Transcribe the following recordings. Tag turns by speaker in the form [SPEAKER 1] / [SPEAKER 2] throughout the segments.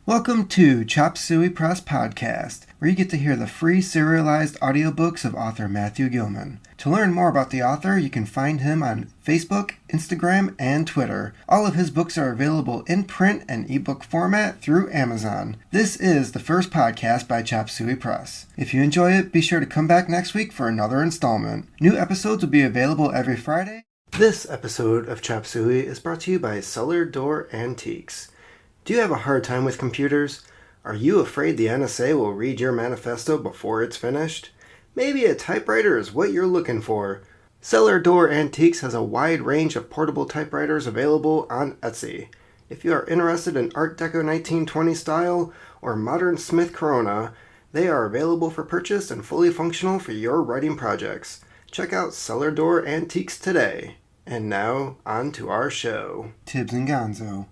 [SPEAKER 1] Welcome to Chop Suey Press Podcast, where you get to hear the free serialized audiobooks of author Matthew Gilman. To learn more about the author, you can find him on Facebook, Instagram, and Twitter. All of his books are available in print and ebook format through Amazon. This is the first podcast by Chop Suey Press. If you enjoy it, be sure to come back next week for another installment. New episodes will be available every Friday. This episode of Chop Suey is brought to you by Cellar Door Antiques. Do you have a hard time with computers? Are you afraid the NSA will read your manifesto before it's finished? Maybe a typewriter is what you're looking for. Cellar Door Antiques has a wide range of portable typewriters available on Etsy. If you are interested in Art Deco 1920 style or modern Smith Corona, they are available for purchase and fully functional for your writing projects. Check out Cellar Door Antiques today. And now, on to our show. Tibbs and Gonzo.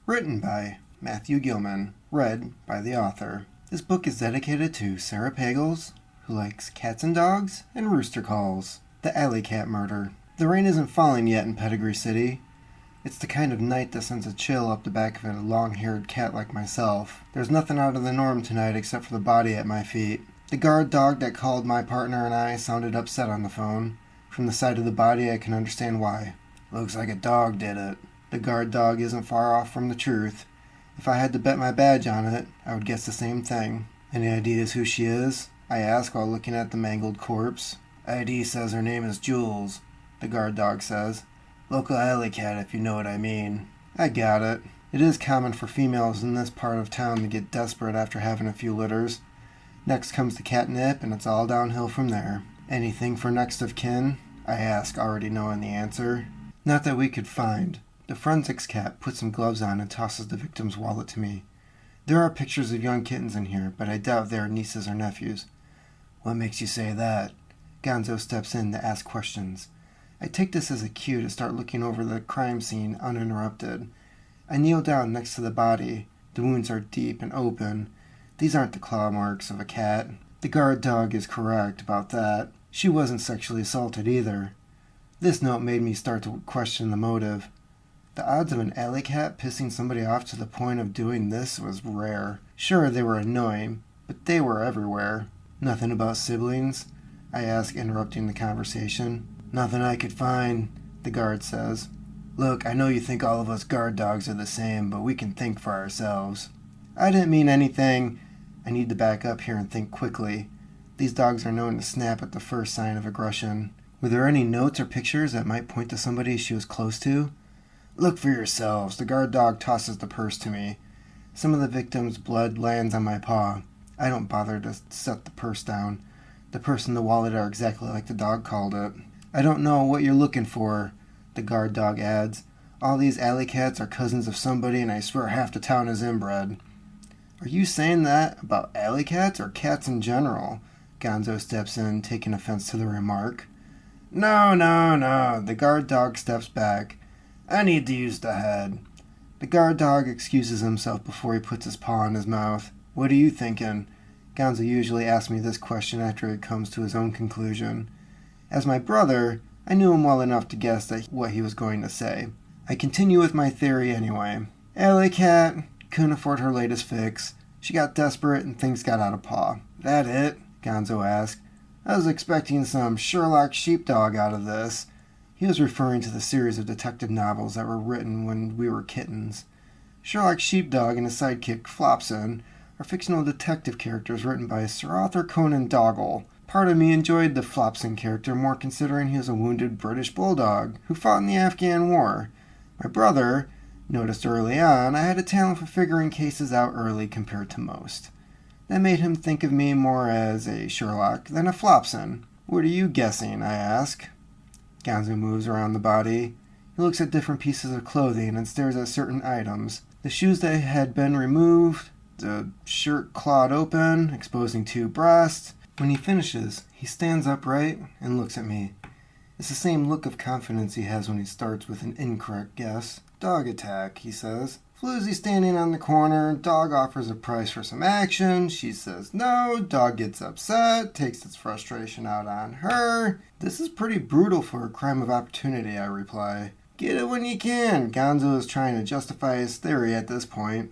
[SPEAKER 1] Written by Matthew Gilman. Read by the author. This book is dedicated to Sarah Pagels, who likes cats and dogs and rooster calls. The alley cat murder. The rain isn't falling yet in Pedigree City. It's the kind of night that sends a chill up the back of a long-haired cat like myself. There's nothing out of the norm tonight except for the body at my feet. The guard dog that called my partner and I sounded upset on the phone. From the sight of the body, I can understand why. Looks like a dog did it. The guard dog isn't far off from the truth. If I had to bet my badge on it, I would guess the same thing. Any ideas who she is? I ask while looking at the mangled corpse. ID says her name is Jules, the guard dog says. Local alley cat, if you know what I mean. I got it. It is common for females in this part of town to get desperate after having a few litters. Next comes the catnip, and it's all downhill from there. Anything for next of kin? I ask, already knowing the answer. Not that we could find. The forensics cat puts some gloves on and tosses the victim's wallet to me. There are pictures of young kittens in here, but I doubt they are nieces or nephews. What makes you say that? Gonzo steps in to ask questions. I take this as a cue to start looking over the crime scene uninterrupted. I kneel down next to the body. The wounds are deep and open. These aren't the claw marks of a cat. The guard dog is correct about that. She wasn't sexually assaulted either. This note made me start to question the motive. The odds of an alley cat pissing somebody off to the point of doing this was rare. Sure, they were annoying, but they were everywhere. Nothing about siblings? I ask, interrupting the conversation. Nothing I could find, the guard says. Look, I know you think all of us guard dogs are the same, but we can think for ourselves. I didn't mean anything. I need to back up here and think quickly. These dogs are known to snap at the first sign of aggression. Were there any notes or pictures that might point to somebody she was close to? Look for yourselves. The guard dog tosses the purse to me. Some of the victim's blood lands on my paw. I don't bother to set the purse down. The purse and the wallet are exactly like the dog called it. I don't know what you're looking for, the guard dog adds. All these alley cats are cousins of somebody, and I swear half the town is inbred. Are you saying that about alley cats or cats in general? Gonzo steps in, taking offense to the remark. No. The guard dog steps back. I need to use the head. The guard dog excuses himself before he puts his paw in his mouth. What are you thinking? Gonzo usually asks me this question after he comes to his own conclusion. As my brother, I knew him well enough to guess what he was going to say. I continue with my theory anyway. Alley cat couldn't afford her latest fix. She got desperate and things got out of paw. That it? Gonzo asked. I was expecting some Sherlock sheepdog out of this. He was referring to the series of detective novels that were written when we were kittens. Sherlock Sheepdog and his sidekick Flopson are fictional detective characters written by Sir Arthur Conan Doyle. Part of me enjoyed the Flopson character more considering he was a wounded British bulldog who fought in the Afghan War. My brother noticed early on I had a talent for figuring cases out early compared to most. That made him think of me more as a Sherlock than a Flopson. What are you guessing? I ask. Gonzo moves around the body. He looks at different pieces of clothing and stares at certain items. The shoes that had been removed, the shirt clawed open, exposing two breasts. When he finishes, he stands upright and looks at me. It's the same look of confidence he has when he starts with an incorrect guess. Dog attack, he says. Floozy standing on the corner. Dog offers a price for some action. She says no. Dog gets upset, takes its frustration out on her. This is pretty brutal for a crime of opportunity, I reply. Get it when you can. Gonzo is trying to justify his theory at this point.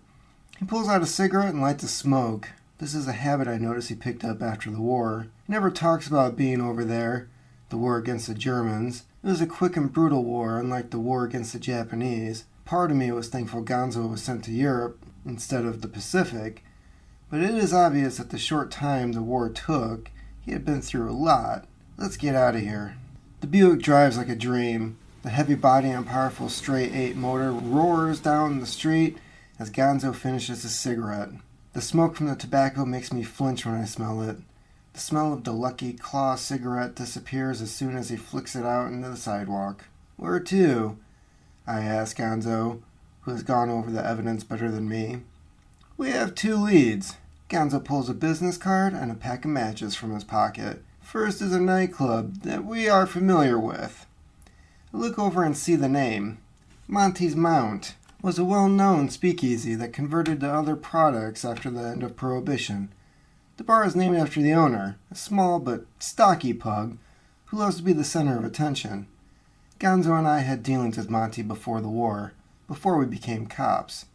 [SPEAKER 1] He pulls out a cigarette and lights a smoke. This is a habit I noticed he picked up after the war. He never talks about being over there, the war against the Germans. It was a quick and brutal war, unlike the war against the Japanese. Part of me was thankful Gonzo was sent to Europe instead of the Pacific, but it is obvious that the short time the war took, he had been through a lot. Let's get out of here. The Buick drives like a dream. The heavy body and powerful straight 8 motor roars down the street as Gonzo finishes his cigarette. The smoke from the tobacco makes me flinch when I smell it. The smell of the Lucky Claw cigarette disappears as soon as he flicks it out into the sidewalk. Where to? I ask Gonzo, who has gone over the evidence better than me. We have 2 leads. Gonzo pulls a business card and a pack of matches from his pocket. First is a nightclub that we are familiar with. I look over and see the name. Monty's Mount was a well-known speakeasy that converted to other products after the end of Prohibition. The bar is named after the owner, a small but stocky pug who loves to be the center of attention. Gonzo and I had dealings with Monty before the war, before we became cops.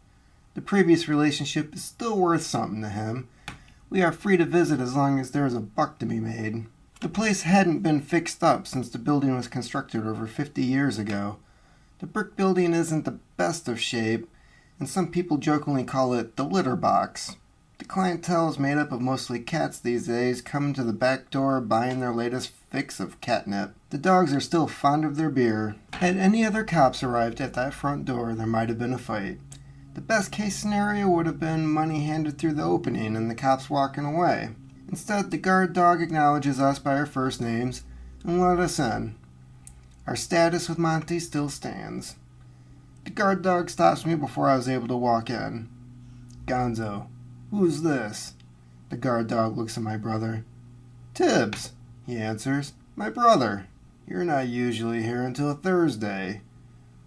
[SPEAKER 1] The previous relationship is still worth something to him. We are free to visit as long as there is a buck to be made. The place hadn't been fixed up since the building was constructed over 50 years ago. The brick building isn't the best of shape, and some people jokingly call it the litter box. The clientele is made up of mostly cats these days, coming to the back door buying their latest fix of catnip. The dogs are still fond of their beer. Had any other cops arrived at that front door, there might have been a fight. The best case scenario would have been money handed through the opening and the cops walking away. Instead, the guard dog acknowledges us by our first names and let us in. Our status with Monty still stands. The guard dog stops me before I was able to walk in. Gonzo, who's this? The guard dog looks at my brother. Tibbs, he answers. My brother. You're not usually here until Thursday.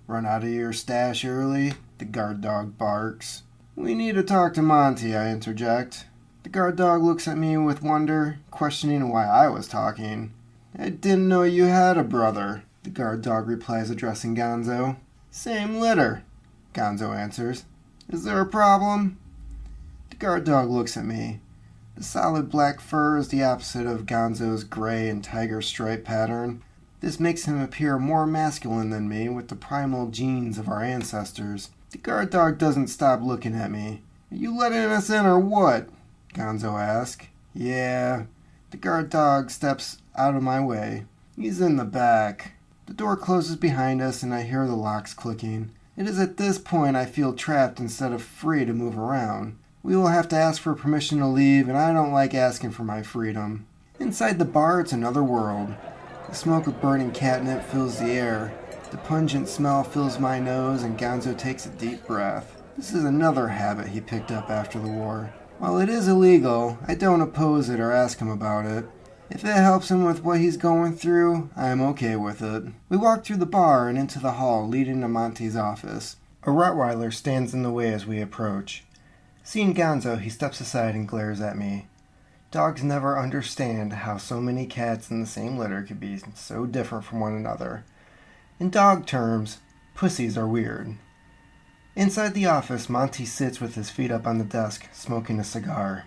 [SPEAKER 1] Run out of your stash early? The guard dog barks. We need to talk to Monty, I interject. The guard dog looks at me with wonder, questioning why I was talking. I didn't know you had a brother, the guard dog replies, addressing Gonzo. Same litter, Gonzo answers. Is there a problem? The guard dog looks at me. The solid black fur is the opposite of Gonzo's gray and tiger stripe pattern. This makes him appear more masculine than me with the primal genes of our ancestors. The guard dog doesn't stop looking at me. Are you letting us in or what? Gonzo asks. Yeah. The guard dog steps out of my way. He's in the back. The door closes behind us and I hear the locks clicking. It is at this point I feel trapped instead of free to move around. We will have to ask for permission to leave, and I don't like asking for my freedom. Inside the bar, it's another world. The smoke of burning catnip fills the air. The pungent smell fills my nose, and Gonzo takes a deep breath. This is another habit he picked up after the war. While it is illegal, I don't oppose it or ask him about it. If it helps him with what he's going through, I am okay with it. We walk through the bar and into the hall leading to Monty's office. A Rottweiler stands in the way as we approach. Seeing Gonzo, he steps aside and glares at me. Dogs never understand how so many cats in the same litter could be so different from one another. In dog terms, pussies are weird. Inside the office, Monty sits with his feet up on the desk, smoking a cigar.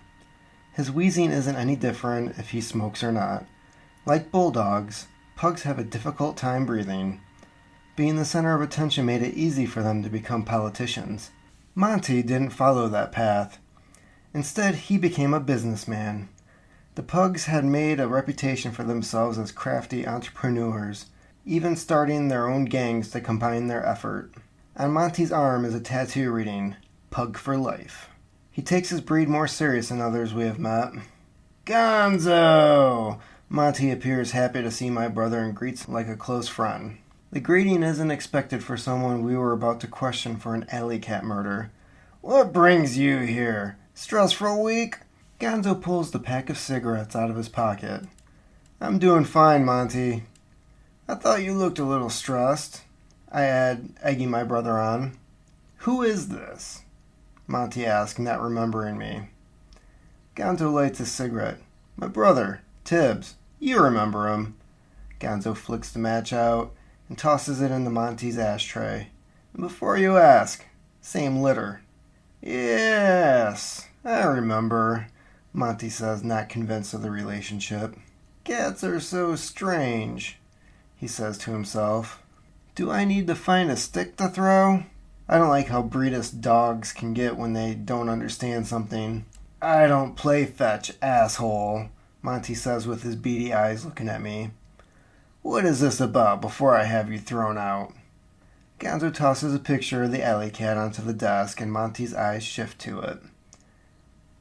[SPEAKER 1] His wheezing isn't any different if he smokes or not. Like bulldogs, pugs have a difficult time breathing. Being the center of attention made it easy for them to become politicians. Monty didn't follow that path. Instead, he became a businessman. The pugs had made a reputation for themselves as crafty entrepreneurs, even starting their own gangs to combine their effort. On Monty's arm is a tattoo reading, Pug for Life. He takes his breed more serious than others we have met. Gonzo! Monty appears happy to see my brother and greets like a close friend. The greeting isn't expected for someone we were about to question for an alley cat murder. What brings you here? Stressful week? Gonzo pulls the pack of cigarettes out of his pocket. I'm doing fine, Monty. I thought you looked a little stressed, I add, egging my brother on. Who is this? Monty asks, not remembering me. Gonzo lights a cigarette. My brother, Tibbs. You remember him. Gonzo flicks the match out and tosses it into Monty's ashtray. And before you ask, same litter. Yes, I remember, Monty says, not convinced of the relationship. Cats are so strange, he says to himself. Do I need to find a stick to throw? I don't like how breedless dogs can get when they don't understand something. I don't play fetch, asshole, Monty says with his beady eyes looking at me. What is this about before I have you thrown out? Gonzo tosses a picture of the alley cat onto the desk and Monty's eyes shift to it.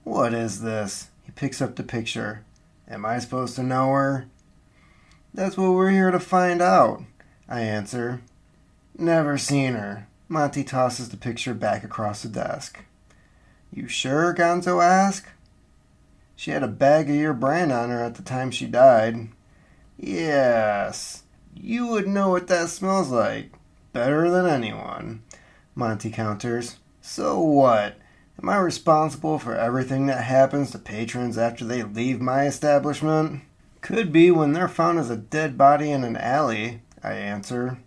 [SPEAKER 1] What is this? He picks up the picture. Am I supposed to know her? That's what we're here to find out, I answer. Never seen her. Monty tosses the picture back across the desk. You sure? Gonzo asks. She had a bag of your brand on her at the time she died. Yes. You would know what that smells like. Better than anyone, Monty counters. So what? Am I responsible for everything that happens to patrons after they leave my establishment? Could be when they're found as a dead body in an alley, I answer.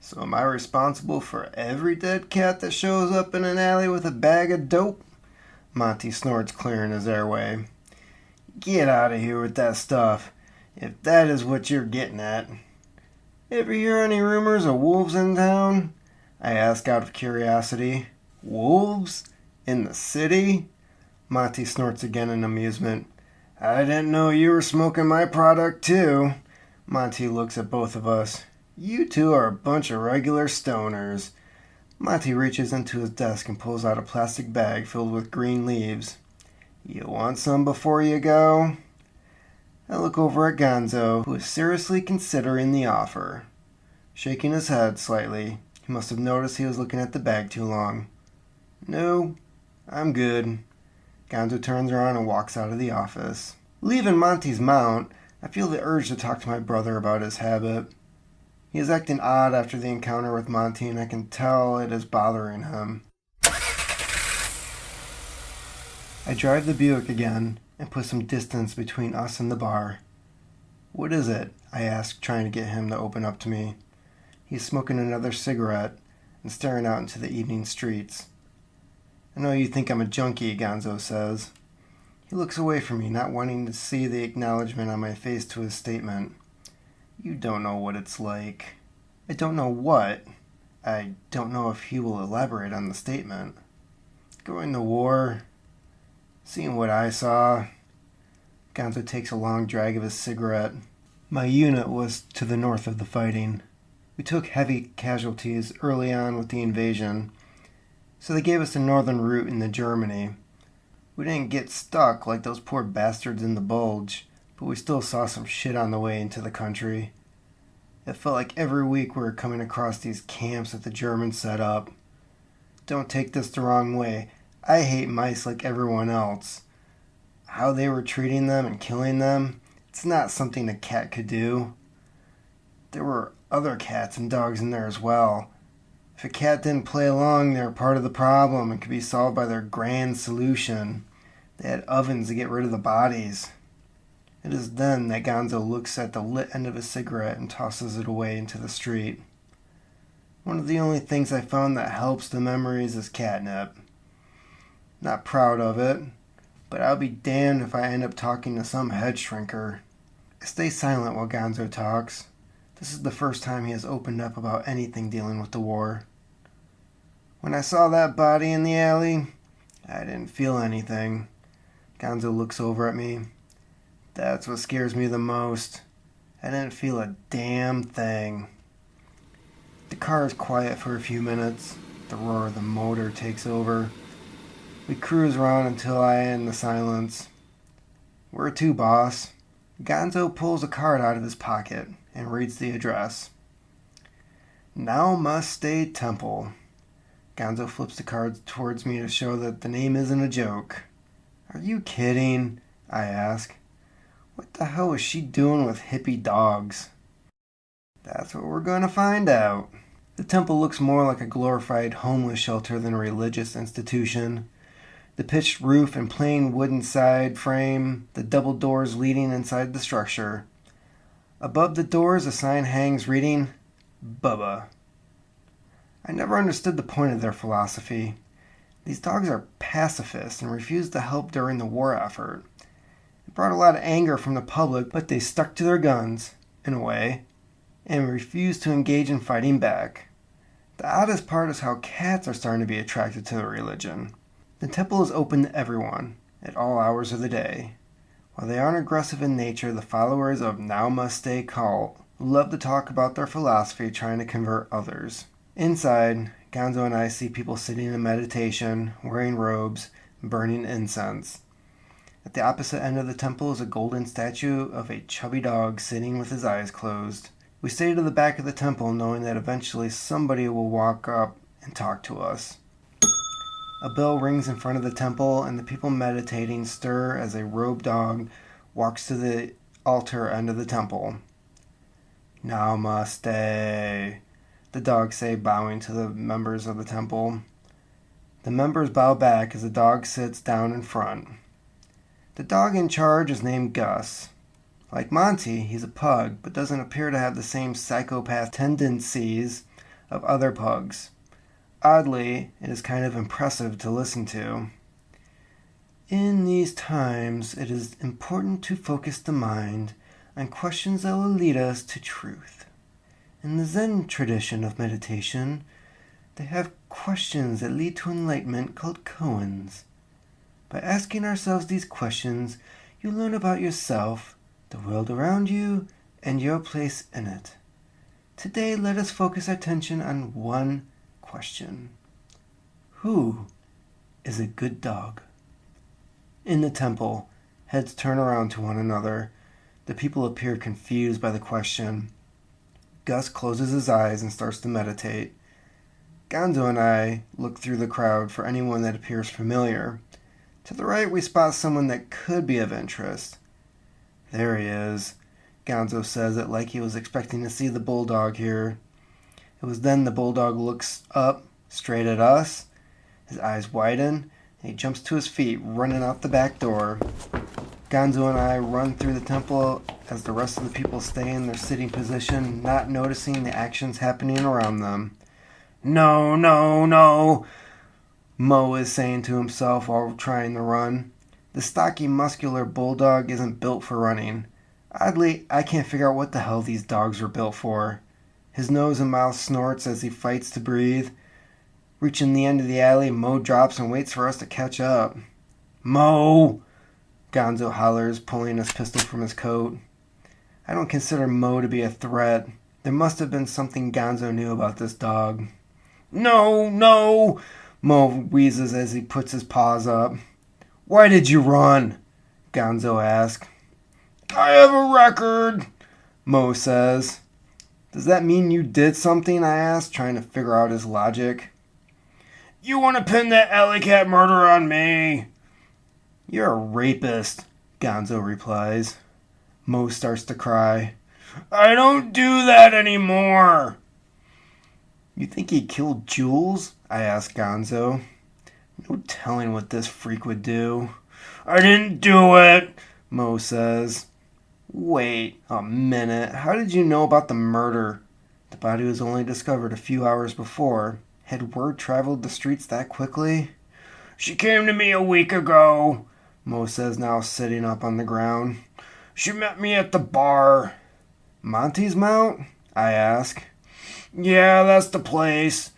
[SPEAKER 1] So am I responsible for every dead cat that shows up in an alley with a bag of dope? Monty snorts, clearing his airway. Get out of here with that stuff, if that is what you're getting at. Ever hear any rumors of wolves in town? I ask out of curiosity. Wolves? In the city? Monty snorts again in amusement. I didn't know you were smoking my product too. Monty looks at both of us. You two are a bunch of regular stoners. Monty reaches into his desk and pulls out a plastic bag filled with green leaves. You want some before you go? I look over at Gonzo, who is seriously considering the offer. Shaking his head slightly, he must have noticed he was looking at the bag too long. No, I'm good. Gonzo turns around and walks out of the office. Leaving Monty's mount, I feel the urge to talk to my brother about his habit. He is acting odd after the encounter with Monty, and I can tell it is bothering him. I drive the Buick again and put some distance between us and the bar. What is it? I ask, trying to get him to open up to me. He's smoking another cigarette and staring out into the evening streets. I know you think I'm a junkie, Gonzo says. He looks away from me, not wanting to see the acknowledgement on my face to his statement. You don't know what it's like. I don't know what. I don't know if he will elaborate on the statement. Going to war. Seeing what I saw. Gonzo takes a long drag of his cigarette. My unit was to the north of the fighting. We took heavy casualties early on with the invasion, so they gave us the northern route into Germany. We didn't get stuck like those poor bastards in the Bulge, but we still saw some shit on the way into the country. It felt like every week we were coming across these camps that the Germans set up. Don't take this the wrong way. I hate mice like everyone else. How they were treating them and killing them, it's not something a cat could do. There were other cats and dogs in there as well. If a cat didn't play along, they were part of the problem and could be solved by their grand solution. They had ovens to get rid of the bodies. It is then that Gonzo looks at the lit end of his cigarette and tosses it away into the street. One of the only things I found that helps the memories is catnip. Not proud of it, but I'll be damned if I end up talking to some head shrinker. I stay silent while Gonzo talks. This is the first time he has opened up about anything dealing with the war. When I saw that body in the alley, I didn't feel anything. Gonzo looks over at me. That's what scares me the most. I didn't feel a damn thing. The car is quiet for a few minutes. The roar of the motor takes over. We cruise around until I end the silence. Where to, boss? Gonzo pulls a card out of his pocket and reads the address. Now Must Stay Temple. Gonzo flips the card towards me to show that the name isn't a joke. Are you kidding? I ask. What the hell is she doing with hippie dogs? That's what we're going to find out. The temple looks more like a glorified homeless shelter than a religious institution. The pitched roof and plain wooden side frame, the double doors leading inside the structure. Above the doors, a sign hangs reading, Bubba. I never understood the point of their philosophy. These dogs are pacifists and refused to help during the war effort. It brought a lot of anger from the public, but they stuck to their guns, in a way, and refused to engage in fighting back. The oddest part is how cats are starting to be attracted to the religion. The temple is open to everyone, at all hours of the day. While they aren't aggressive in nature, the followers of Now Must Stay cult love to talk about their philosophy trying to convert others. Inside, Gonzo and I see people sitting in meditation, wearing robes, and burning incense. At the opposite end of the temple is a golden statue of a chubby dog sitting with his eyes closed. We stay to the back of the temple knowing that eventually somebody will walk up and talk to us. A bell rings in front of the temple and the people meditating stir as a robed dog walks to the altar end of the temple. Namaste, the dogs say, bowing to the members of the temple. The members bow back as the dog sits down in front. The dog in charge is named Gus. Like Monty, he's a pug, but doesn't appear to have the same psychopath tendencies of other pugs. Oddly, it is kind of impressive to listen to. In these times, it is important to focus the mind on questions that will lead us to truth. In the Zen tradition of meditation, they have questions that lead to enlightenment called koans. By asking ourselves these questions, you learn about yourself, the world around you, and your place in it. Today, let us focus our attention on one question. Who is a good dog? In the temple, heads turn around to one another. The people appear confused by the question. Gus closes his eyes and starts to meditate. Gonzo and I look through the crowd for anyone that appears familiar. To the right, we spot someone that could be of interest. There he is. Gonzo says it like he was expecting to see the bulldog here. It was then the bulldog looks up, straight at us. His eyes widen, and he jumps to his feet, running out the back door. Gonzo and I run through the temple as the rest of the people stay in their sitting position, not noticing the actions happening around them. No, no, no, Mo is saying to himself while trying to run. The stocky, muscular bulldog isn't built for running. Oddly, I can't figure out what the hell these dogs are built for. His nose and mouth snorts as he fights to breathe. Reaching the end of the alley, Mo drops and waits for us to catch up. Mo! Gonzo hollers, pulling his pistol from his coat. I don't consider Mo to be a threat. There must have been something Gonzo knew about this dog. No, no! Mo wheezes as he puts his paws up. Why did you run? Gonzo asks. I have a record, Mo says. Does that mean you did something? I asked, trying to figure out his logic. You want to pin that alley cat murder on me? You're a rapist, Gonzo replies. Mo starts to cry. I don't do that anymore. You think he killed Jules? I asked Gonzo. No telling what this freak would do. I didn't do it, Mo says. Wait a minute. How did you know about the murder? The body was only discovered a few hours before. Had word traveled the streets that quickly? She came to me a week ago, Mo says, now sitting up on the ground. She met me at the bar. Monty's Mount? I ask. Yeah, that's the place,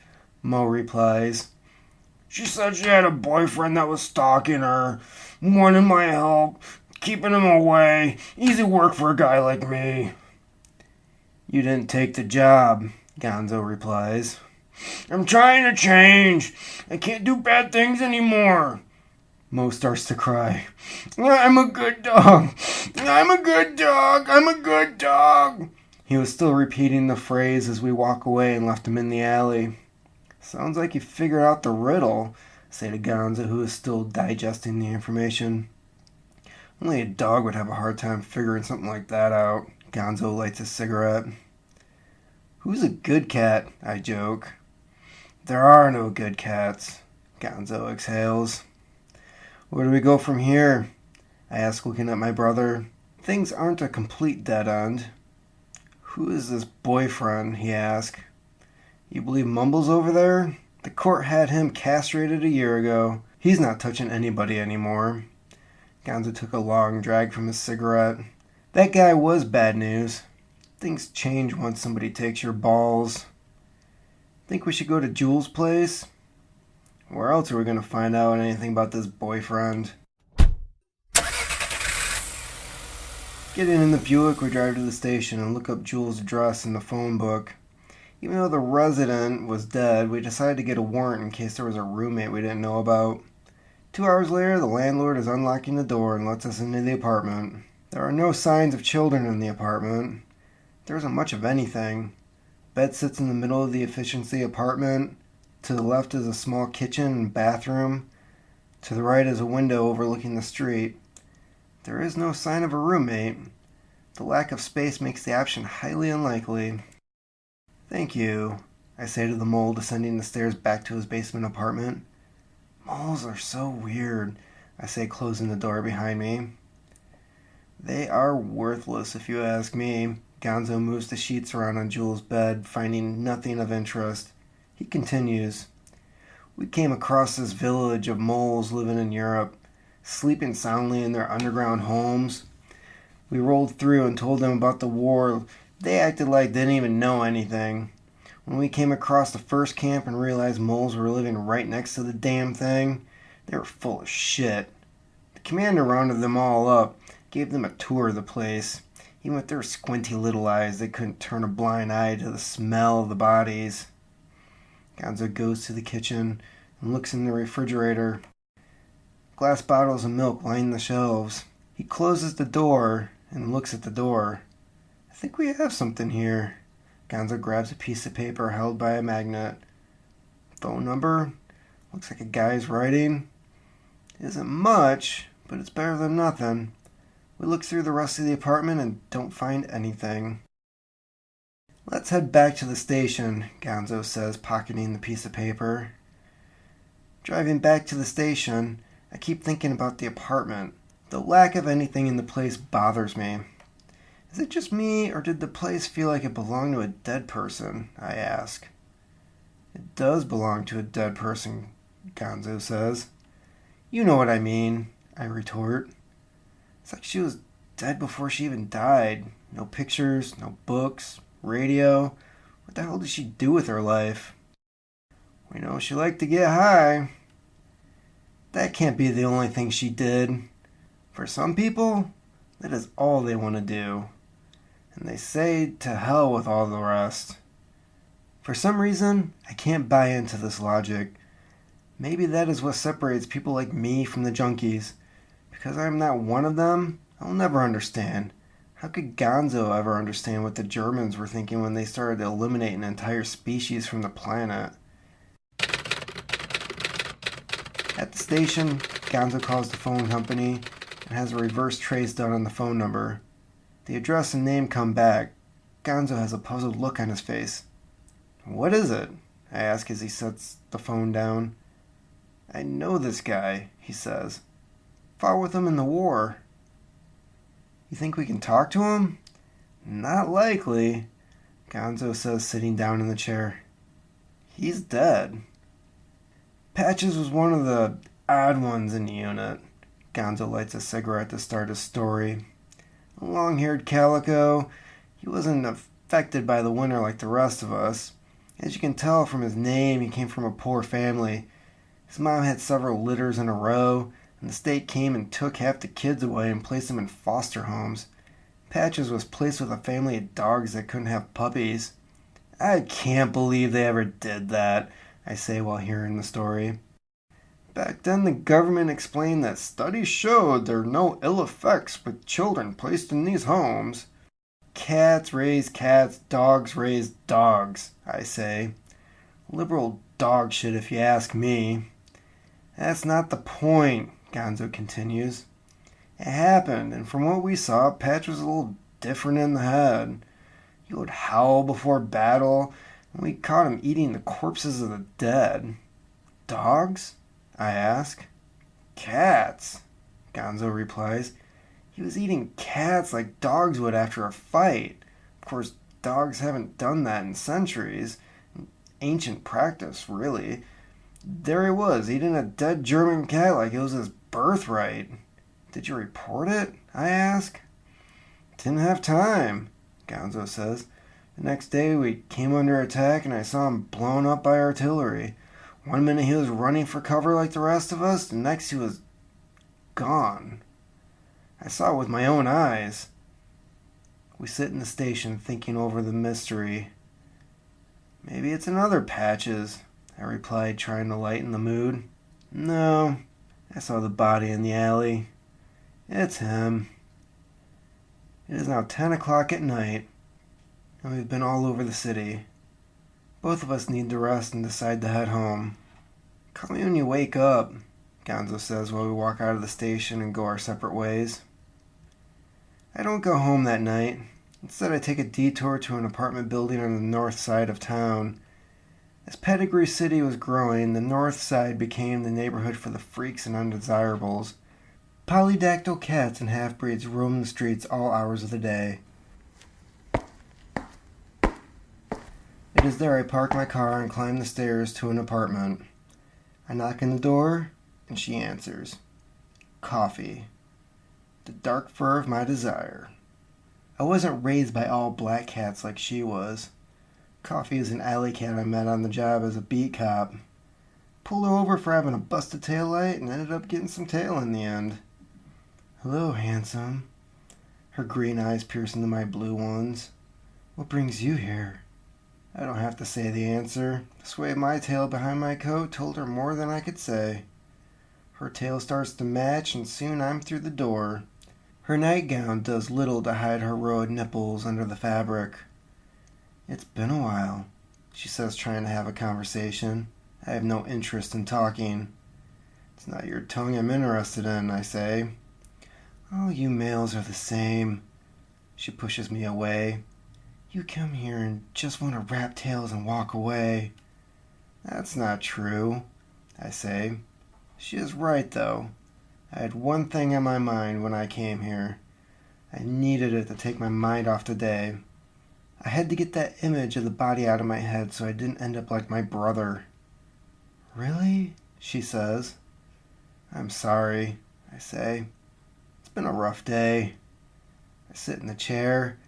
[SPEAKER 1] Mo replies. She said she had a boyfriend that was stalking her, wanted my help, keeping him away. Easy work for a guy like me. You didn't take the job, Gonzo replies. I'm trying to change. I can't do bad things anymore. Mo starts to cry. I'm a good dog. I'm a good dog. I'm a good dog. He was still repeating the phrase as we walk away and left him in the alley. Sounds like you figured out the riddle, I say to Gonzo, who is still digesting the information. Only a dog would have a hard time figuring something like that out. Gonzo lights a cigarette. Who's a good cat? I joke. There are no good cats, Gonzo exhales. Where do we go from here? I ask, looking at my brother. Things aren't a complete dead end. Who is this boyfriend? He asks. You believe Mumbles over there? The court had him castrated a year ago. He's not touching anybody anymore. Gonzo took a long drag from his cigarette. That guy was bad news. Things change once somebody takes your balls. Think we should go to Jules' place? Where else are we going to find out anything about this boyfriend? Getting in the Buick, we drive to the station and look up Jules' address in the phone book. Even though the resident was dead, we decided to get a warrant in case there was a roommate we didn't know about. 2 hours later, the landlord is unlocking the door and lets us into the apartment. There are no signs of children in the apartment. There isn't much of anything. Bed sits in the middle of the efficiency apartment. To the left is a small kitchen and bathroom. To the right is a window overlooking the street. There is no sign of a roommate. The lack of space makes the option highly unlikely. Thank you, I say to the mole descending the stairs back to his basement apartment. Moles are so weird, I say, closing the door behind me. They are worthless if you ask me. Gonzo moves the sheets around on Jules' bed, finding nothing of interest. He continues. We came across this village of moles living in Europe, sleeping soundly in their underground homes. We rolled through and told them about the war. They acted like they didn't even know anything. When we came across the first camp and realized moles were living right next to the damn thing, they were full of shit. The commander rounded them all up, gave them a tour of the place. Even with their squinty little eyes, they couldn't turn a blind eye to the smell of the bodies. Gonzo goes to the kitchen and looks in the refrigerator. Glass bottles of milk line the shelves. He closes the door and looks at the door. I think we have something here. Gonzo grabs a piece of paper held by a magnet. Phone number? Looks like a guy's writing. Isn't much, but it's better than nothing. We look through the rest of the apartment and don't find anything. Let's head back to the station, Gonzo says, pocketing the piece of paper. Driving back to the station, I keep thinking about the apartment. The lack of anything in the place bothers me. Is it just me, or did the place feel like it belonged to a dead person? I ask. It does belong to a dead person, Gonzo says. You know what I mean, I retort. It's like she was dead before she even died. No pictures, no books, radio. What the hell did she do with her life? We know she liked to get high. That can't be the only thing she did. For some people, that is all they want to do. And they say to hell with all the rest. For some reason, I can't buy into this logic. Maybe that is what separates people like me from the junkies. Because I'm not one of them, I'll never understand. How could Gonzo ever understand what the Germans were thinking when they started to eliminate an entire species from the planet? At the station, Gonzo calls the phone company and has a reverse trace done on the phone number. The address and name come back. Gonzo has a puzzled look on his face. What is it? I ask as he sets the phone down. I know this guy, he says. Fought with him in the war. You think we can talk to him? Not likely, Gonzo says, sitting down in the chair. He's dead. Patches was one of the odd ones in the unit. Gonzo lights a cigarette to start his story. A long-haired calico, he wasn't affected by the winter like the rest of us. As you can tell from his name, he came from a poor family. His mom had several litters in a row, and the state came and took half the kids away and placed them in foster homes. Patches was placed with a family of dogs that couldn't have puppies. I can't believe they ever did that, I say while hearing the story. Back then, the government explained that studies showed there are no ill effects with children placed in these homes. Cats raise cats, dogs raise dogs, I say. Liberal dog shit if you ask me. That's not the point, Gonzo continues. It happened, and from what we saw, Patch was a little different in the head. He would howl before battle, and we caught him eating the corpses of the dead. Dogs? I ask. Cats, Gonzo replies. He was eating cats like dogs would after a fight. Of course, dogs haven't done that in centuries. ancient practice, really. There he was, eating a dead German cat like it was his birthright. Did you report it? I ask. Didn't have time, Gonzo says. The next day we came under attack and I saw him blown up by artillery. One minute he was running for cover like the rest of us, the next he was gone. I saw it with my own eyes. We sit in the station thinking over the mystery. Maybe it's another Patches, I replied, trying to lighten the mood. No, I saw the body in the alley. It's him. It is now 10 o'clock at night, and we've been all over the city. Both of us need to rest and decide to head home. Call me when you wake up, Gonzo says while we walk out of the station and go our separate ways. I don't go home that night. Instead, I take a detour to an apartment building on the north side of town. As Pedigree City was growing, the north side became the neighborhood for the freaks and undesirables. Polydactyl cats and half-breeds roam the streets all hours of the day. It is there I park my car and climb the stairs to an apartment. I knock on the door, and she answers. Coffee. The dark fur of my desire. I wasn't raised by all black cats like she was. Coffee is an alley cat I met on the job as a beat cop. Pulled her over for having a busted tail light and ended up getting some tail in the end. Hello, handsome. Her green eyes pierce into my blue ones. What brings you here? I don't have to say the answer. The sway of my tail behind my coat told her more than I could say. Her tail starts to match, and soon I'm through the door. Her nightgown does little to hide her row of nipples under the fabric. It's been a while, she says, trying to have a conversation. I have no interest in talking. It's not your tongue I'm interested in, I say. All you males are the same. She pushes me away. You come here and just want to wrap tails and walk away. That's not true, I say. She is right, though. I had one thing on my mind when I came here. I needed it to take my mind off the day. I had to get that image of the body out of my head so I didn't end up like my brother. Really? She says. I'm sorry, I say. It's been a rough day. I sit in the chair,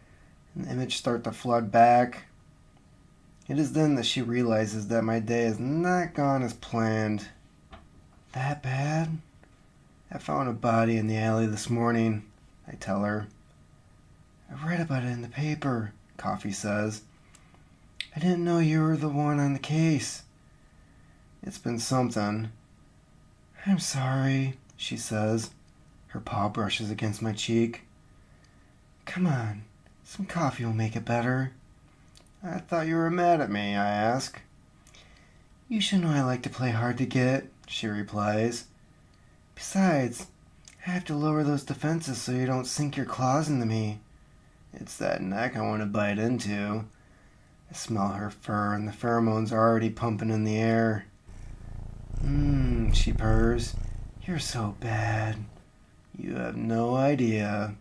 [SPEAKER 1] and the image starts to flood back. It is then that she realizes that my day has not gone as planned. That bad? I found a body in the alley this morning, I tell her. I read about it in the paper, Coffee says. I didn't know you were the one on the case. It's been something. I'm sorry, she says. Her paw brushes against my cheek. Come on, some coffee will make it better. I thought you were mad at me, I ask. You should know I like to play hard to get, she replies. Besides, I have to lower those defenses so you don't sink your claws into me. It's that neck I want to bite into. I smell her fur and the pheromones are already pumping in the air. She purrs. You're so bad. You have no idea.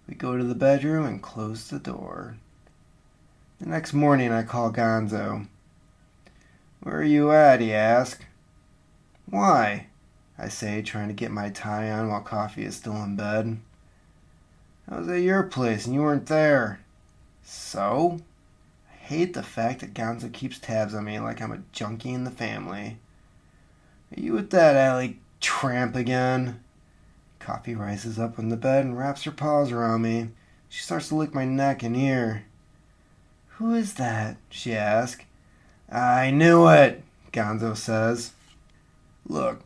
[SPEAKER 1] We go to the bedroom and close the door. The next morning I call Gonzo. Where are you at? He asks. Why? I say, trying to get my tie on while Coffee is still in bed. I was at your place and you weren't there. So? I hate the fact that Gonzo keeps tabs on me like I'm a junkie in the family. Are you with that alley tramp again? Coffee rises up on the bed and wraps her paws around me. She starts to lick my neck and ear. Who is that? She asks. I knew it, Gonzo says. Look,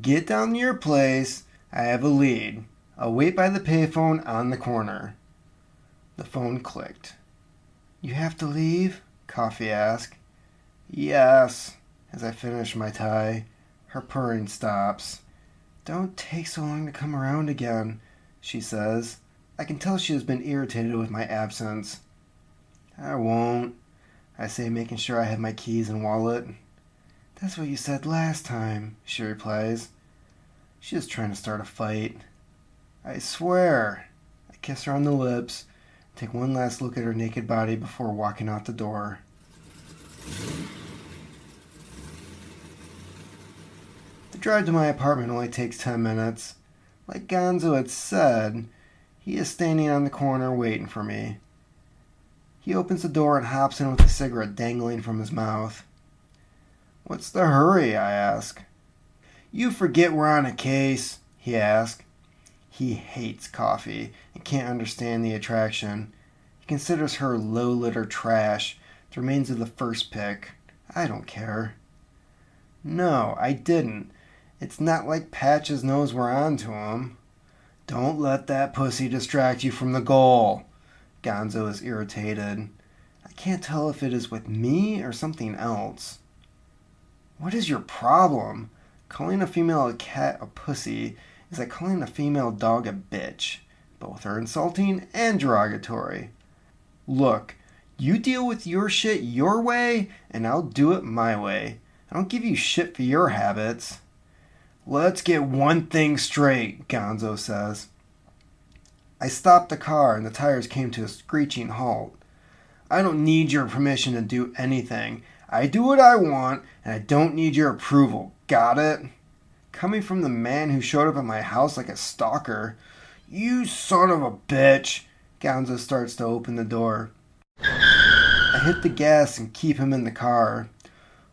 [SPEAKER 1] get down to your place. I have a lead. I'll wait by the payphone on the corner. The phone clicked. You have to leave? Coffee asked. Yes. As I finish my tie, her purring stops. Don't take so long to come around again, she says. I can tell she has been irritated with my absence. I won't, I say, making sure I have my keys and wallet. That's what you said last time, she replies. She is trying to start a fight. I swear. I kiss her on the lips, take one last look at her naked body before walking out the door. The drive to my apartment only takes 10 minutes. Like Gonzo had said, he is standing on the corner waiting for me. He opens the door and hops in with a cigarette dangling from his mouth. "What's the hurry?" I ask. "You forget we're on a case," he asks. He hates coffee and can't understand the attraction. He considers her low litter trash, the remains of the first pick. I don't care. "No, I didn't. It's not like Patches knows we're on to him." "Don't let that pussy distract you from the goal." Gonzo is irritated. I can't tell if it is with me or something else. "What is your problem? Calling a female cat a pussy is like calling a female dog a bitch. Both are insulting and derogatory. Look, you deal with your shit your way, and I'll do it my way. I don't give you shit for your habits." "Let's get one thing straight," Gonzo says. I stopped the car and the tires came to a screeching halt. "I don't need your permission to do anything. I do what I want, and I don't need your approval. Got it?" Coming from the man who showed up at my house like a stalker. "You son of a bitch." Gonzo starts to open the door. I hit the gas and keep him in the car.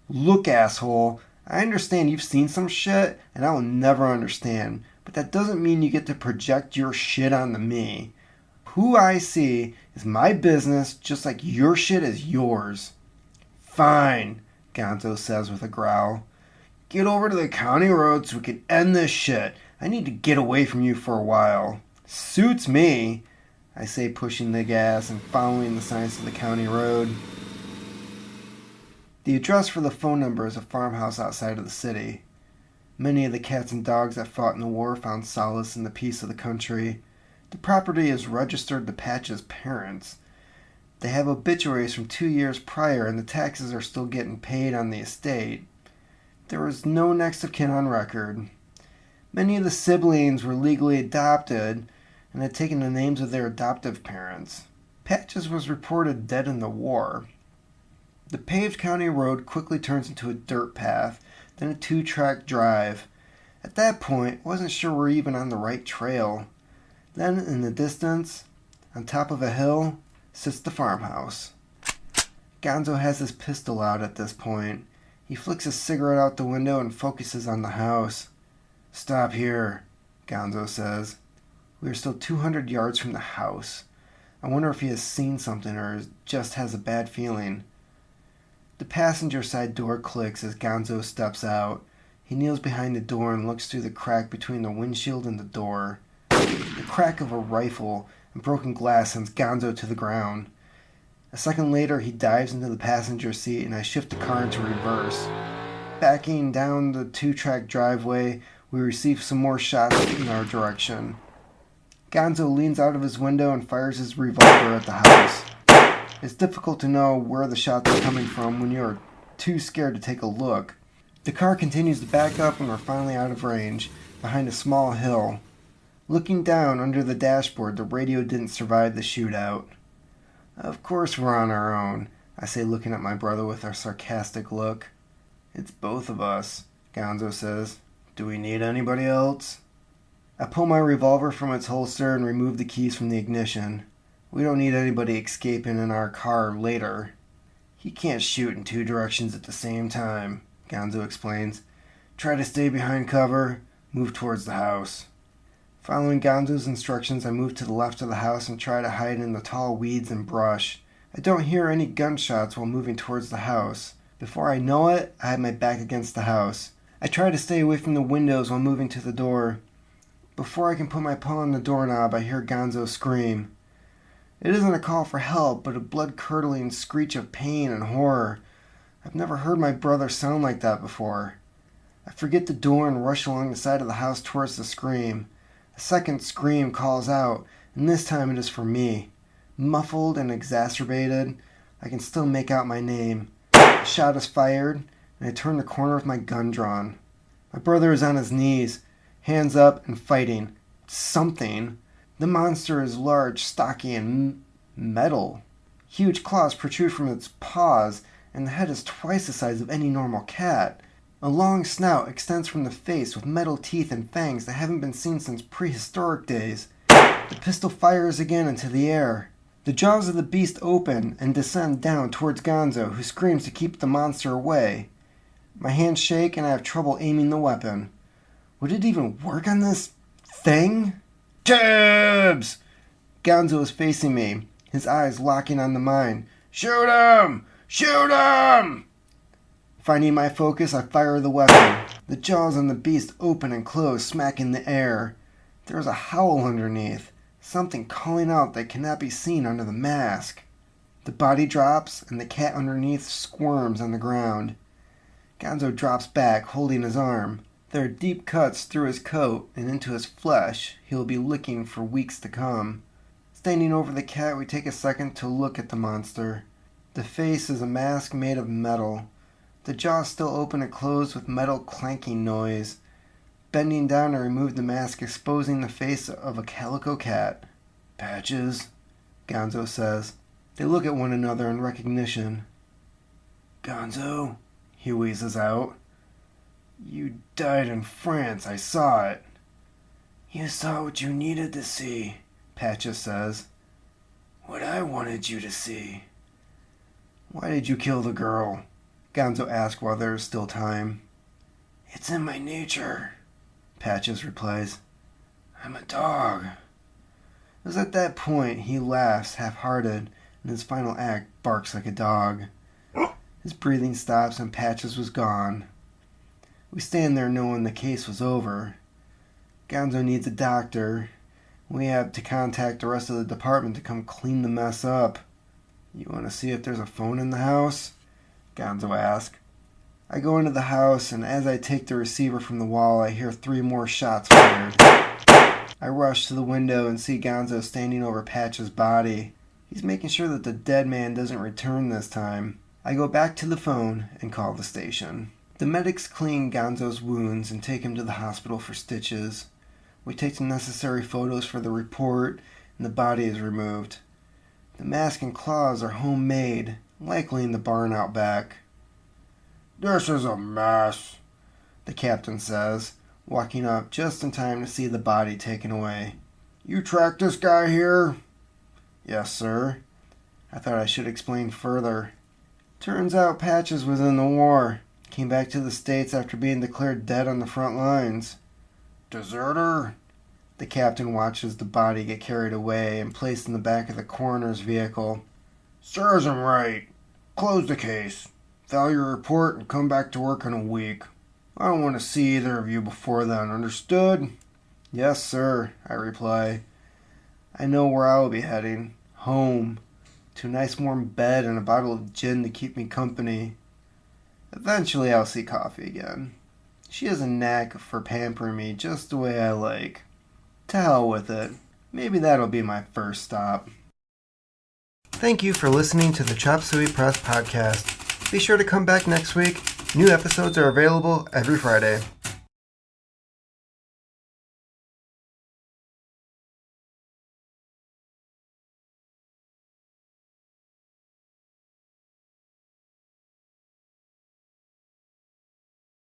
[SPEAKER 1] "Look, asshole, I understand you've seen some shit, and I will never understand, but that doesn't mean you get to project your shit onto me. Who I see is my business, just like your shit is yours." "Fine," Gonzo says with a growl. "Get over to the county road so we can end this shit. I need to get away from you for a while." "Suits me," I say, pushing the gas and following the signs to the county road. The address for the phone number is a farmhouse outside of the city. Many of the cats and dogs that fought in the war found solace in the peace of the country. The property is registered to Patch's parents. They have obituaries from 2 years prior, and the taxes are still getting paid on the estate. There is no next of kin on record. Many of the siblings were legally adopted and had taken the names of their adoptive parents. Patches was reported dead in the war. The paved county road quickly turns into a dirt path, then a 2-track drive. At that point, I wasn't sure we're even on the right trail. Then, in the distance, on top of a hill, sits the farmhouse. Gonzo has his pistol out at this point. He flicks a cigarette out the window and focuses on the house. "Stop here," Gonzo says. We are still 200 yards from the house. I wonder if he has seen something or just has a bad feeling. The passenger side door clicks as Gonzo steps out. He kneels behind the door and looks through the crack between the windshield and the door. The crack of a rifle and broken glass sends Gonzo to the ground. A second later, he dives into the passenger seat and I shift the car into reverse. Backing down the 2-track driveway, we receive some more shots in our direction. Gonzo leans out of his window and fires his revolver at the house. It's difficult to know where the shots are coming from when you are too scared to take a look. The car continues to back up and we're finally out of range, behind a small hill. Looking down under the dashboard, the radio didn't survive the shootout. "Of course we're on our own," I say, looking at my brother with a sarcastic look. "It's both of us," Gonzo says. "Do we need anybody else?" I pull my revolver from its holster and remove the keys from the ignition. We don't need anybody escaping in our car later. "He can't shoot in 2 directions at the same time," Gonzo explains. "Try to stay behind cover. Move towards the house." Following Gonzo's instructions, I move to the left of the house and try to hide in the tall weeds and brush. I don't hear any gunshots while moving towards the house. Before I know it, I have my back against the house. I try to stay away from the windows while moving to the door. Before I can put my paw on the doorknob, I hear Gonzo scream. It isn't a call for help, but a blood-curdling screech of pain and horror. I've never heard my brother sound like that before. I forget the door and rush along the side of the house towards the scream. A second scream calls out, and this time it is for me. Muffled and exacerbated, I can still make out my name. A shot is fired, and I turn the corner with my gun drawn. My brother is on his knees, hands up and fighting. Something. The monster is large, stocky, and metal. Huge claws protrude from its paws, and the head is twice the size of any normal cat. A long snout extends from the face with metal teeth and fangs that haven't been seen since prehistoric days. The pistol fires again into the air. The jaws of the beast open and descend down towards Gonzo, who screams to keep the monster away. My hands shake and I have trouble aiming the weapon. Would it even work on this thing? Tibbs! Gonzo is facing me, his eyes locking on the mine. Shoot him! Shoot him! Finding my focus, I fire the weapon. The jaws on the beast open and close, smacking the air. There is a howl underneath, something calling out that cannot be seen under the mask. The body drops, and the cat underneath squirms on the ground. Gonzo drops back, holding his arm. There are deep cuts through his coat and into his flesh he will be licking for weeks to come. Standing over the cat, we take a second to look at the monster. The face is a mask made of metal. The jaws still open and close with metal clanking noise. Bending down, I remove the mask, exposing the face of a calico cat. Patches, Gonzo says. They look at one another in recognition. Gonzo, he wheezes out. You died in France, I saw it. You saw what you needed to see, Patches says. What I wanted you to see. Why did you kill the girl? Gonzo asks while there is still time. It's in my nature, Patches replies. I'm a dog. It was at that point he laughs half-hearted, and his final act barks like a dog. His breathing stops and Patches was gone. We stand there knowing the case was over. Gonzo needs a doctor. We have to contact the rest of the department to come clean the mess up. You want to see if there's a phone in the house? Gonzo asks. I go into the house, and as I take the receiver from the wall, I hear 3 more shots fired. I rush to the window and see Gonzo standing over Patch's body. He's making sure that the dead man doesn't return this time. I go back to the phone and call the station. The medics clean Gonzo's wounds and take him to the hospital for stitches. We take the necessary photos for the report, and the body is removed. The mask and claws are homemade, likely in the barn out back. This is a mess, the captain says, walking up just in time to see the body taken away. You tracked this guy here? Yes, sir. I thought I should explain further. Turns out Patches was in the war. Came back to the States after being declared dead on the front lines. Deserter? The captain watches the body get carried away and placed in the back of the coroner's vehicle. Serves him right. Close the case. File your report and come back to work in a week. I don't want to see either of you before then, understood? Yes, sir, I reply. I know where I will be heading. Home. To a nice warm bed and a bottle of gin to keep me company. Eventually I'll see Coffee again. She has a knack for pampering me just the way I like. To hell with it. Maybe that'll be my first stop. Thank you for listening to the Chop Suey Press podcast. Be sure to come back next week. New episodes are available every Friday.